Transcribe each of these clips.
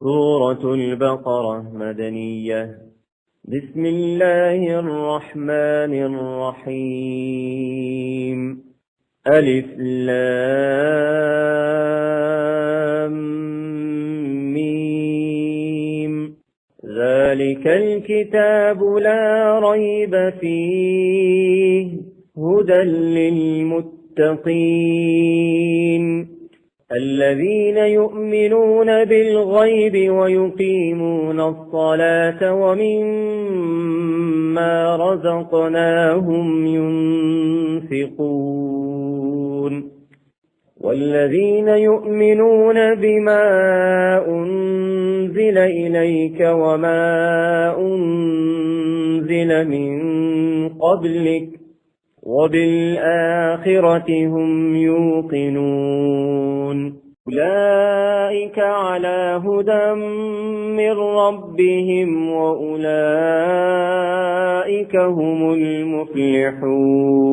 سورة البقرة مدنية. بسم الله الرحمن الرحيم. ألف لام ميم. ذلك الكتاب لا ريب فيه هدى للمتقين الذين يؤمنون بالغيب ويقيمون الصلاة ومما رزقناهم ينفقون والذين يؤمنون بما أنزل إليك وما أنزل من قبلك وبالآخرة هم يوقنون أولئك على هدى من ربهم وأولئك هم المفلحون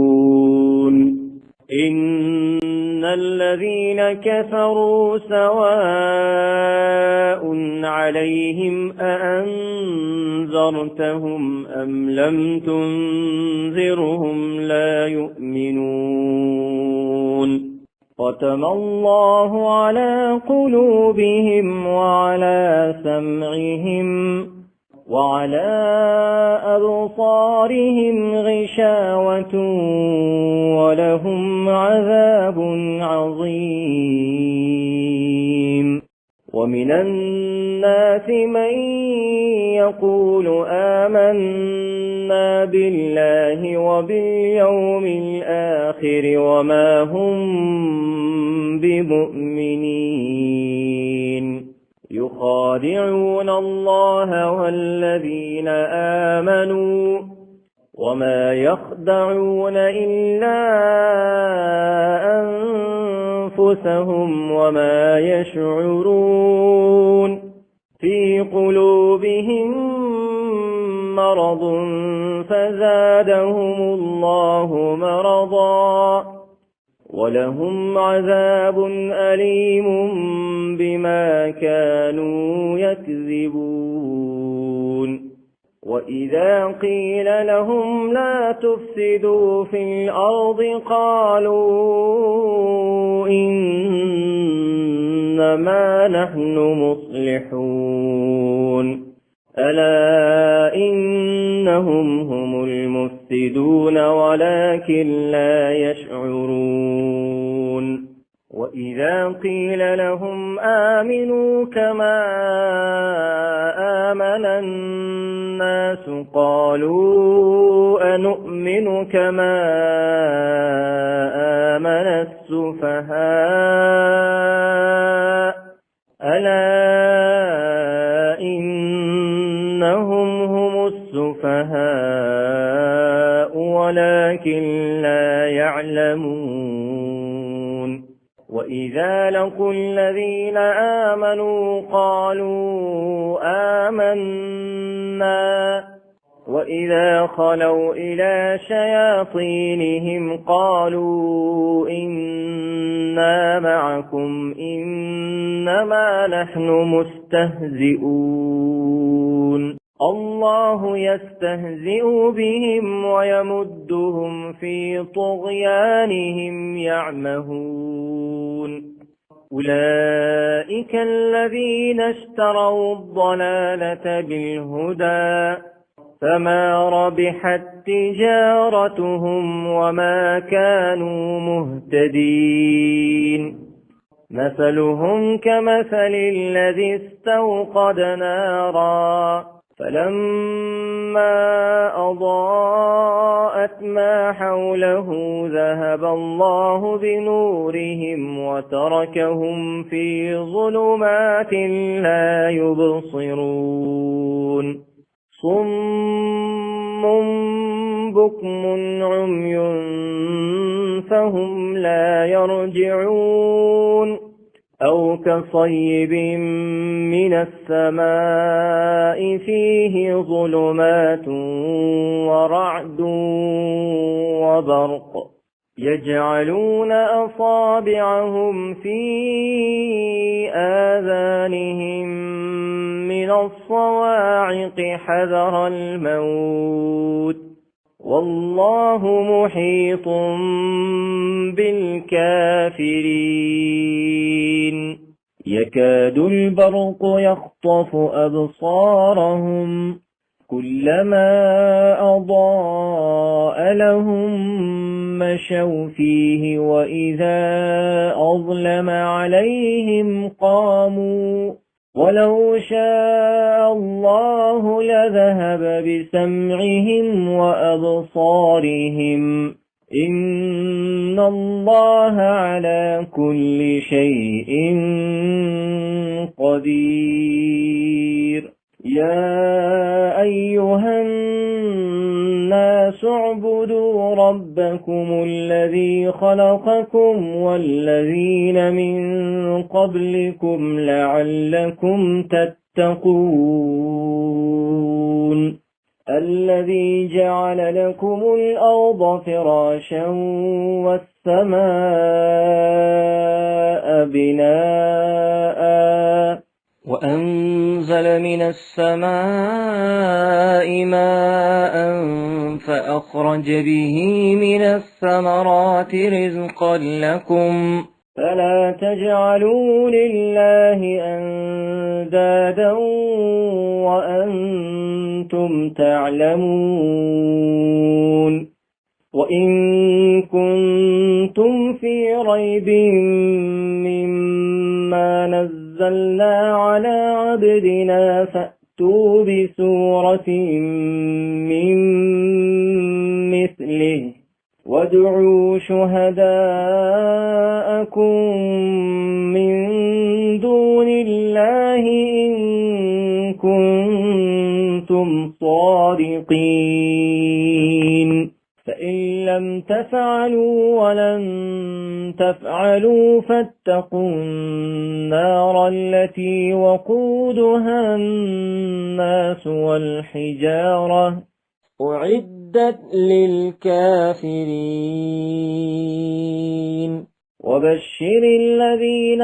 إن الذين كفروا سواء عليهم أأنذرتهم أم لم تنذرهم لا يؤمنون ختم الله على قلوبهم وعلى سمعهم وعلى أبصارهم غشاوة ولهم عذاب عظيم ومن الناس من يقول آمنا بالله وباليوم الآخر وما هم بمؤمنين يخادعون الله والذين آمنوا وما يخدعون إلا أنفسهم وما يشعرون في قلوبهم مرض فزادهم الله مرضا ولهم عذاب أليم بما كانوا يكذبون وإذا قيل لهم لا تفسدوا في الأرض قالوا إنما نحن مصلحون ألا إنهم هم المفسدون ولكن لا يشعرون وإذا قيل لهم آمنوا كما آمن الناس قالوا أنؤمن كما آمن السفهاء ألا إنهم هم السفهاء ولكن لا يعلمون وإذا لقوا الذين آمنوا قالوا آمنا وإذا خلوا إلى شياطينهم قالوا إنا معكم إنما نحن مستهزئون الله يستهزئ بهم ويمدهم في طغيانهم يعمهون أولئك الذين اشتروا الضلالة بالهدى فما ربحت تجارتهم وما كانوا مهتدين مثلهم كمثل الذي استوقد نارا فلما أضاءت ما حوله ذهب الله بنورهم وتركهم في ظلمات لا يبصرون صم بكم عمي فهم لا يرجعون أو كصيب من السماء فيه ظلمات ورعد وبرق يجعلون أصابعهم في آذانهم من الصواعق حذر الموت والله محيط بالكافرين يكاد البرق يخطف أبصارهم كلما أضاء لهم مشوا فيه وإذا أظلم عليهم قاموا ولو شاء الله لذهب بسمعهم وأبصارهم إن الله على كل شيء قدير يا أيها الناس اعبدوا ربكم الذي خلقكم والذين من قبلكم لعلكم تتقون الذي جعل لكم الأرض فراشا والسماء بناء وأنزل من السماء ماء فأخرج به من الثمرات رزقا لكم فلا تجعلوا لله أندادا وأنتم تعلمون وإن كنتم في ريب مما نزلنا على عبدنا فأتوا بسورة من مثله وادعوا شهداءكم من دون الله إن كنتم صادقين فإن لم تفعلوا ولن تفعلوا فاتقوا النار التي وقودها الناس والحجارة أعدت للكافرين وبشر الذين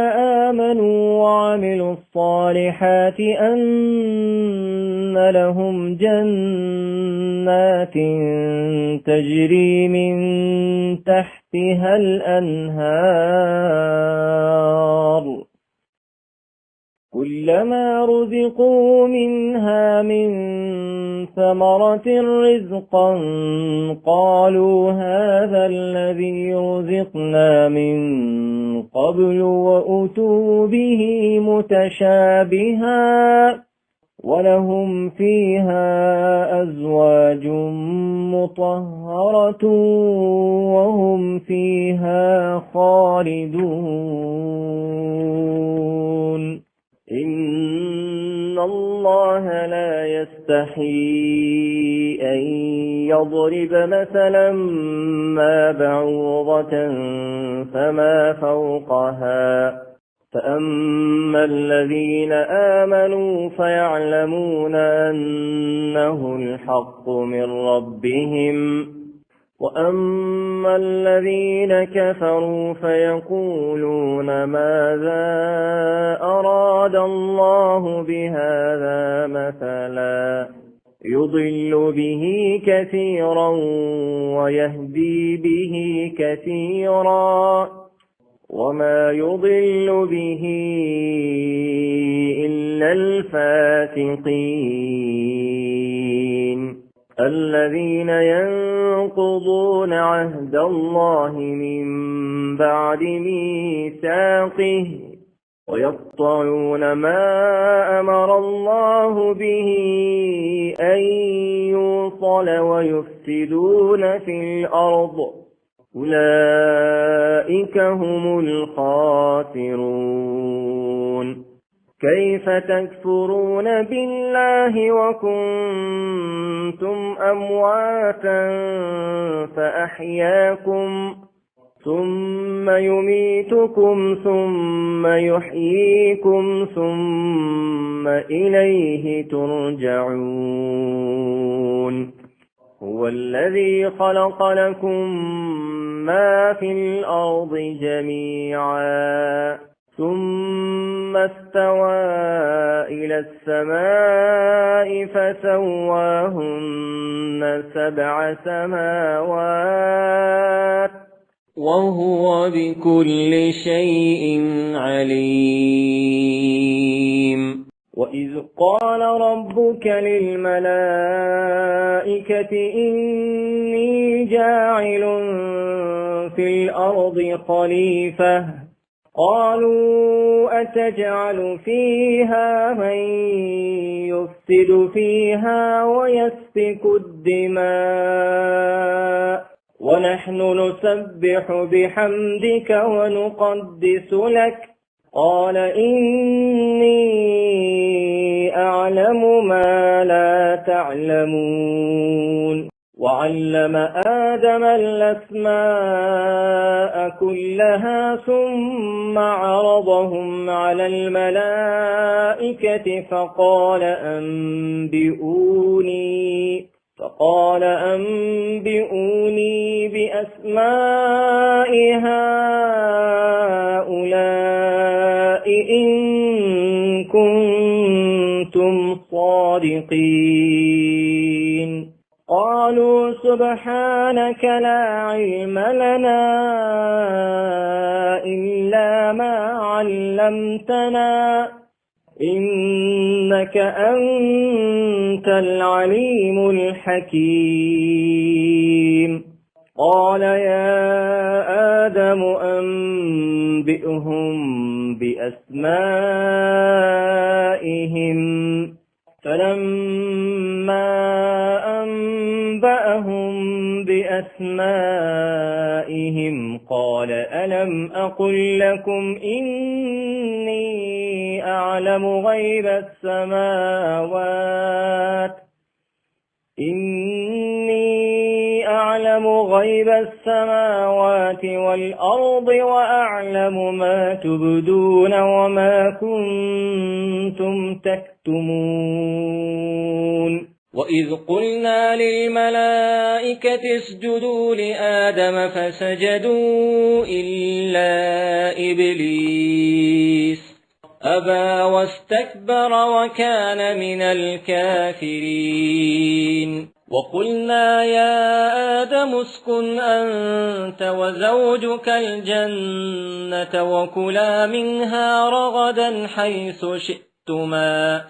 آمنوا وعملوا الصالحات أن لهم جنات تجري من تحتها الأنهار كلما رزقوا منها من ثمرة رزقا قالوا هذا الذي رزقنا من قبل وأتوا به متشابها ولهم فيها أزواج مطهرة وهم فيها خالدون إن الله لا يستحيي أن يضرب مثلا ما بعوضة فما فوقها فأما الذين آمنوا فيعلمون أنه الحق من ربهم وأما الذين كفروا فيقولون ماذا أراد الله بهذا مثلا يضل به كثيرا ويهدي به كثيرا وما يضل به إلا الفاسقين الذين ينقضون عهد الله من بعد ميثاقه ويقطعون ما أمر الله به أن يوصل ويفسدون في الأرض أولئك هم الخاسرون كيف تكفرون بالله وكنتم أمواتا فأحياكم ثم يميتكم ثم يحييكم ثم إليه ترجعون هو هو الذي خلق لكم ما في الأرض جميعا ثم استوى إلى السماء فسواهن 7 سماوات وهو بكل شيء عليم. وإذ قال ربك للملائكة إني جاعل في الأرض خليفة قالوا أتجعل فيها من يفسد فيها ويسفك الدماء ونحن نسبح بحمدك ونقدس لك قال إني أعلم ما لا تعلمون. وعلم آدم الأسماء كلها ثم عرضهم على الملائكة فقال أنبئوني بأسماء هؤلاء إن كنتم صادقين. قالوا سبحانك لا علم لنا إلا ما علمتنا إنك أنت العليم الحكيم. قال يا آدم أنبئهم بأسمائهم فلما أنبأهم بأسمائهم قال ألم أقل لكم إني أعلم غيب السماوات والأرض وأعلم ما تبدون وما كنتم تكتمون. وإذ قلنا للملائكة اسجدوا لآدم فسجدوا إلا إبليس أبى واستكبر وكان من الكافرين. وقلنا يا آدم اسكن أنت وزوجك الجنة وكلا منها رغدا حيث شئتما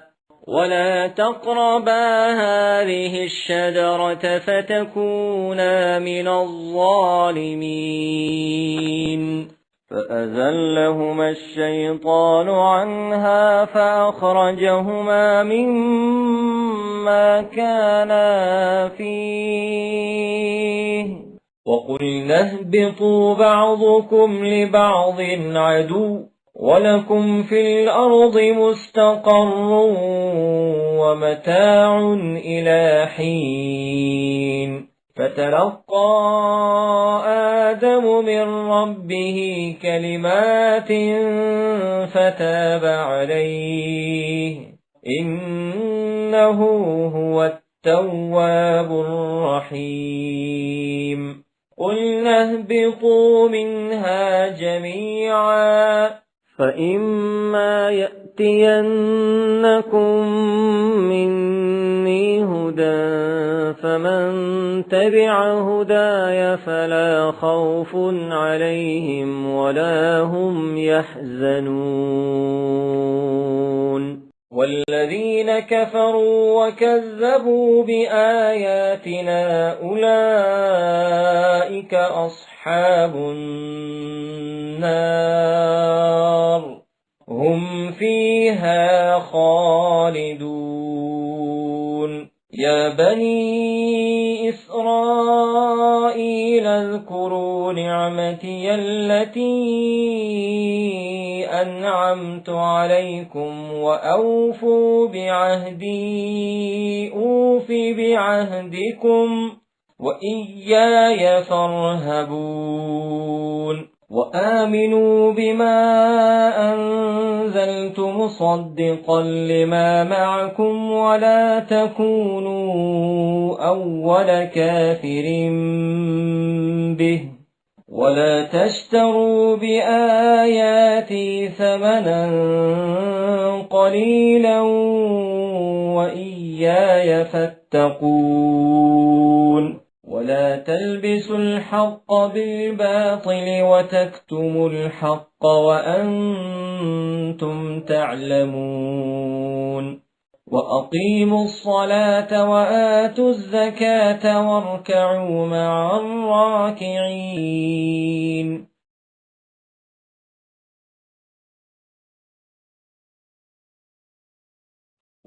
ولا تقربا هذه الشجرة فتكونا من الظالمين. فأزلهما الشيطان عنها فأخرجهما مما كانا فيه وقلنا اهبطوا بعضكم لبعض عدو ولكم في الأرض مستقر ومتاع إلى حين. فتلقى آدم من ربه كلمات فتاب عليه إنه هو التواب الرحيم. قلنا اهبطوا منها جميعا فإما يأتينكم مني هدى فمن تبع هداي فلا خوف عليهم ولا هم يحزنون. والذين كفروا وكذبوا بآياتنا أولئك أصحاب النار هم فيها خالدون. يا بني إسرائيل اذكروا نعمتي التي أنعمت عليكم وأوفوا بعهدي أوف بعهدكم وإياي فارهبون. وآمنوا بما أنزلت مصدقا لما معكم ولا تكونوا أول كافر به ولا تشتروا بآياتي ثمنا قليلا وإياي فاتقون ولا تلبسوا الحق بالباطل وتكتموا الحق وأنتم تعلمون وأقيموا الصلاة وآتوا الزكاة واركعوا مع الراكعين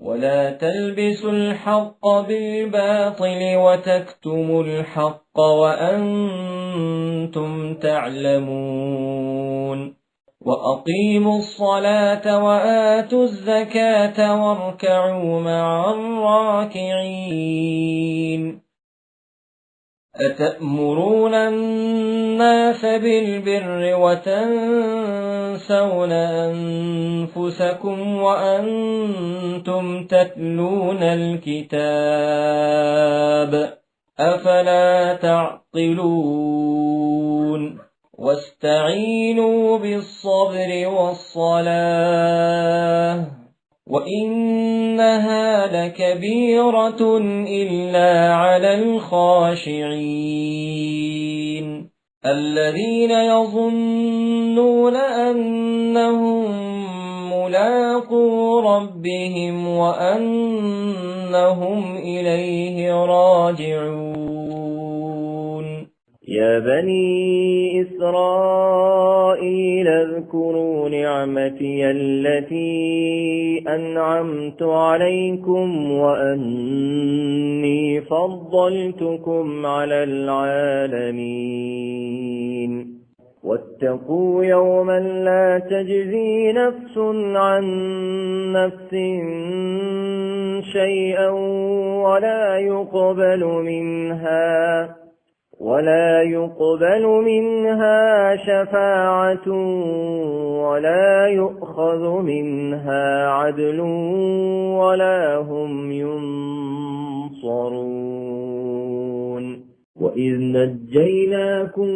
ولا تلبسوا الحق بالباطل وتكتموا الحق وأنتم تعلمون وأقيموا الصلاة وآتوا الزكاة واركعوا مع الراكعين أتأمرون الناس بالبر وتنسون أنفسكم وأنتم تتلون الكتاب أفلا تعقلون واستعينوا بالصبر والصلاة وإنها لكبيرة إلا على الخاشعين الذين يظنون أنهم ملاقو ربهم وأنهم إليه راجعون يا بني إسرائيل اذكروا نعمتي التي أنعمت عليكم وأني فضلتكم على العالمين واتقوا يوما لا تجزي نفس عن نفس شيئا ولا يقبل منها شفاعة ولا يؤخذ منها عدل ولا هم ينصرون وإذ نجيناكم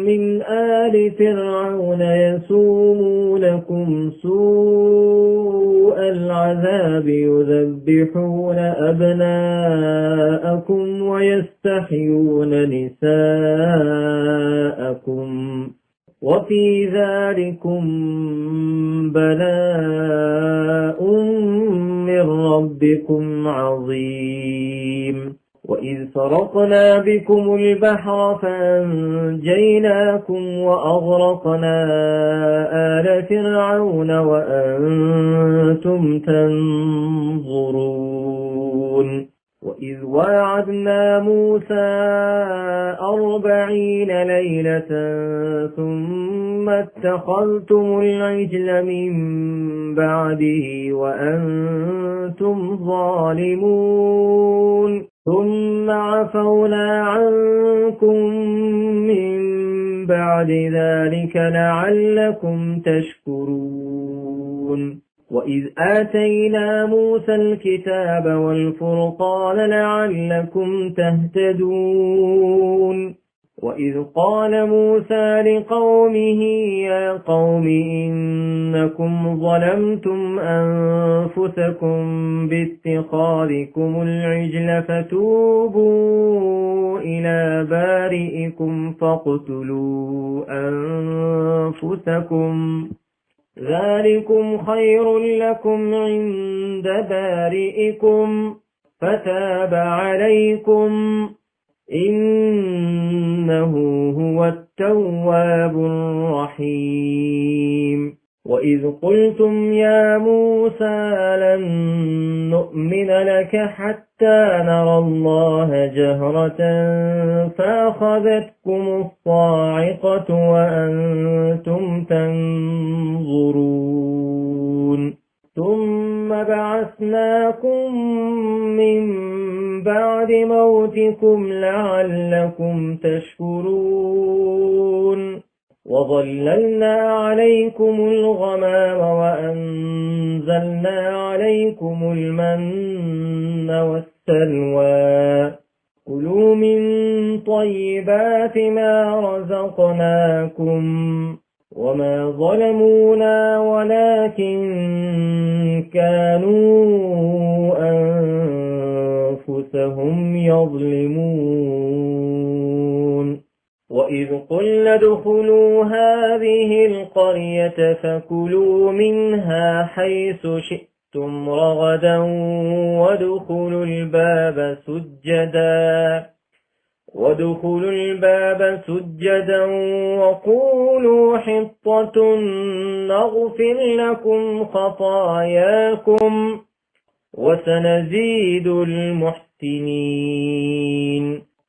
من آل فرعون يسومونكم سوء العذاب يذبحون أبناءكم ويستحيون نساءكم وفي ذلكم بلاء من ربكم عظيم وإذ فرقنا بكم البحر فأنجيناكم وأغرقنا آل فرعون وأنتم تنظرون وإذ واعدنا موسى 40 ليلة ثم اتخذتم العجل من بعده وأنتم ظالمون ثم عفونا عنكم من بعد ذلك لعلكم تشكرون وإذ آتينا موسى الكتاب والفرقان لعلكم تهتدون وإذ قال موسى لقومه يا قوم إنكم ظلمتم أنفسكم باتخاذكم العجل فتوبوا إلى بارئكم فاقتلوا أنفسكم ذلكم خير لكم عند بارئكم فتاب عليكم إنه هو التواب الرحيم وإذ قلتم يا موسى لن نؤمن لك حتى نرى الله جهرة فأخذتكم الصاعقة وأنتم تنظرون ثم بعثناكم من بعد موتكم لعلكم تشكرون وظللنا عليكم الغمام وأنزلنا عليكم المن والسلوى كلوا من طيبات ما رزقناكم وما ظلمونا ولكن كانوا أنفسهم يظلمون وإذ قلنا ادخلوا هذه القرية فكلوا منها حيث شئتم رغدا وادخلوا الباب سجدا وقولوا حطة نغفر لكم خطاياكم وسنزيد المحسنين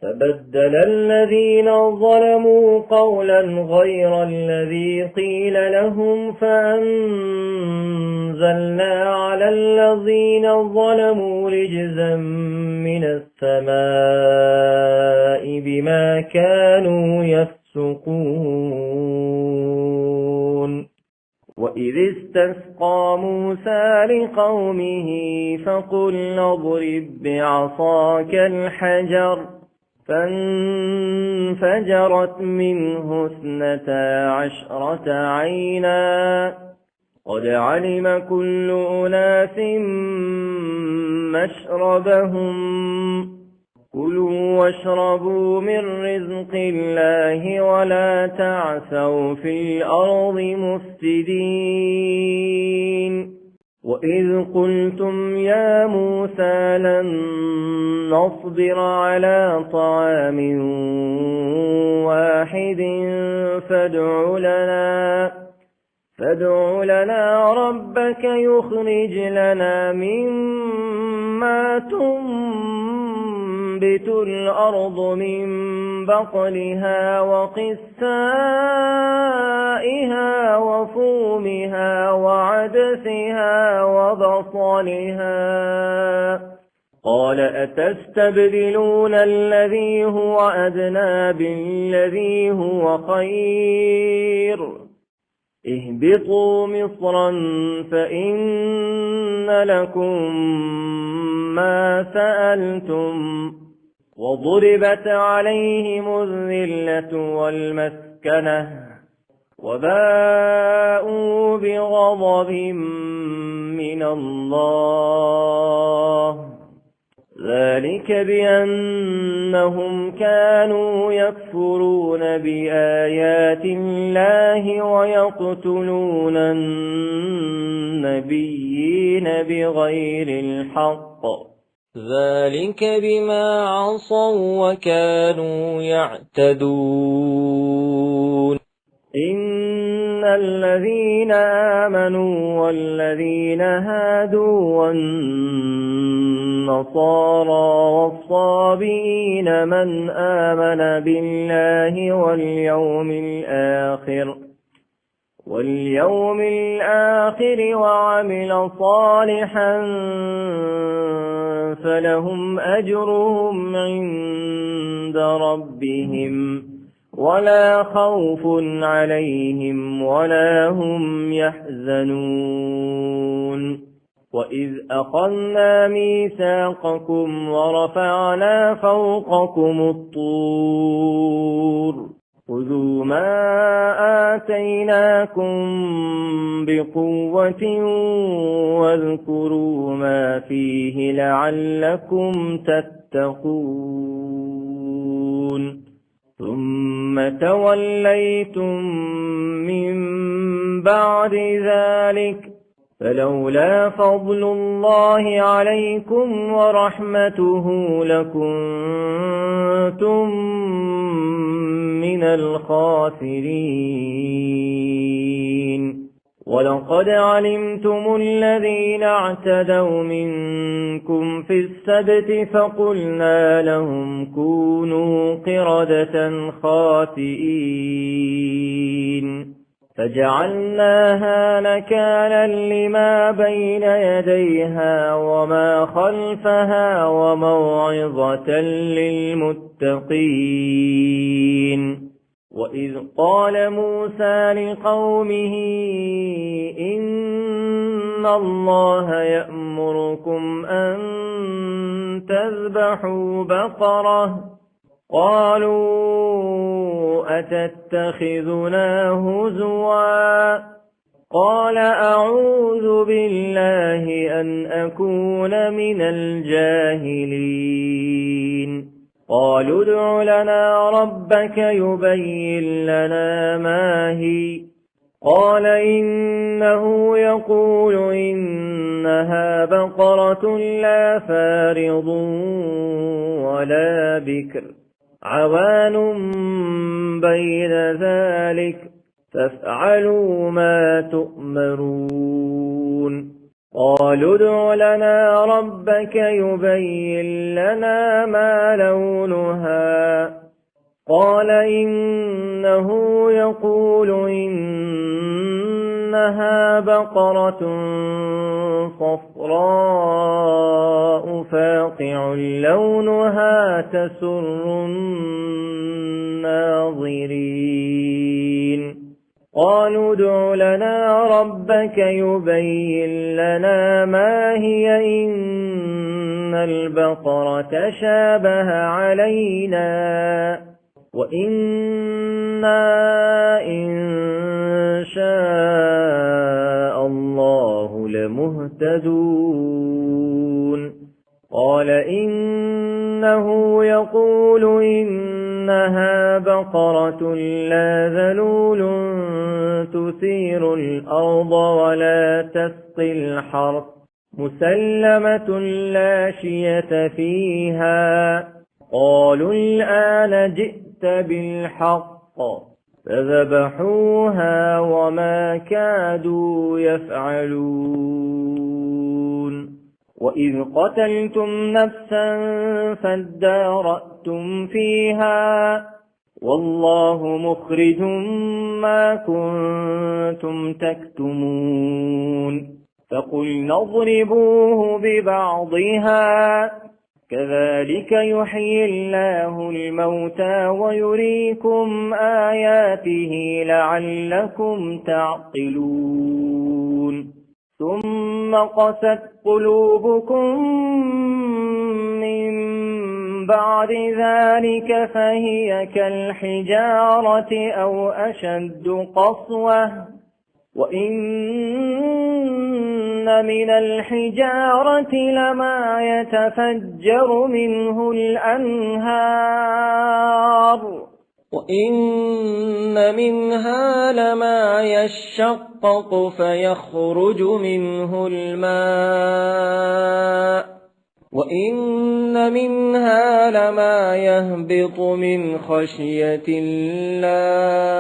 فبدل الذين ظلموا قولا غير الذي قيل لهم فأنزلنا على الذين ظلموا رجزا من السماء بما كانوا يفسقون وإذ استسقى موسى لقومه فقلنا اضرب بعصاك الحجر فانفجرت منه 12 عينا قد علم كل أناس مشربهم كلوا واشربوا من رزق الله ولا تعثوا في الأرض مفسدين وإذ قلتم يا موسى لن نصبر على طعام واحد فادع لنا ربك يخرج لنا مما تنبت الأرض من بقلها وقثائها وفومها وعدسها وبصلها قال أتستبدلون الذي هو أدنى بالذي هو خير اهبطوا مصرا فإن لكم ما سألتم وضربت عليهم الذلة والمسكنة وباءوا بغضب من الله ذلك بأنهم كانوا يكفرون بآيات الله ويقتلون النبيين بغير الحق ذلك بما عصوا وكانوا يعتدون إن الذين آمنوا والذين هادوا والنصارى والصابئين من آمن بالله واليوم الآخر وعمل صالحا فلهم أجرهم عند ربهم ولا خوف عليهم ولا هم يحزنون وإذ أخذنا ميثاقكم ورفعنا فوقكم الطور خذوا ما آتيناكم بقوة واذكروا ما فيه لعلكم تتقون ثم توليتم من بعد ذلك فلولا فضل الله عليكم ورحمته لكنتم من الخاسرين ولقد علمتم الذين اعتدوا منكم في السبت فقلنا لهم كونوا قردة خاسئين فجعلناها نكالا لما بين يديها وما خلفها وموعظة للمتقين وإذ قال موسى لقومه إن الله يأمركم أن تذبحوا بقرة قالوا أتتخذنا هزوا قال أعوذ بالله أن أكون من الجاهلين قالوا ادع لنا ربك يبين لنا ما هي قال إنه يقول إنها بقرة لا فارض ولا بكر عوان بين ذلك فافعلوا ما تؤمرون قالوا ادع لنا ربك يبين لنا ما لونها قال إنه يقول إنها بقرة صفراء فاقع لونها تسر الناظرين قالوا ادع لنا ربك يبين لنا ما هي إن البقرة شابه علينا وإنا إن شاء الله لمهتدون قال إنه يقول إنها بقرة لا ذلول تثير الأرض ولا تسقي الحرث مسلمة لا شية فيها قالوا الآن جئت بالحق فذبحوها وما كادوا يفعلون وإذ قتلتم نفسا فادارأتم فيها والله مخرج ما كنتم تكتمون فقلنا اضربوه ببعضها كذلك يحيي الله الموتى ويريكم آياته لعلكم تعقلون ثم قست قلوبكم من بعد ذلك فهي كالحجارة أو أشد قسوة وإن من الحجارة لما يتفجر منه الأنهار وإن منها لما يشقق فيخرج منه الماء وإن منها لما يهبط من خشية الله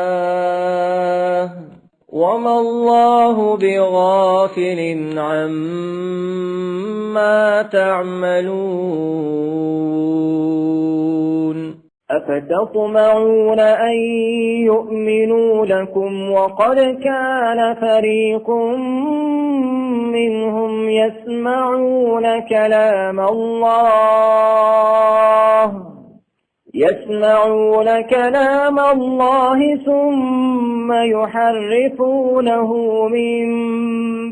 وما الله بغافل عما تعملون أفتطمعون أن يؤمنوا لكم وقد كان فريق منهم يسمعون كلام الله ثم يحرفونه من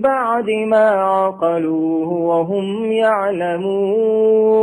بعد ما عقلوه وهم يعلمون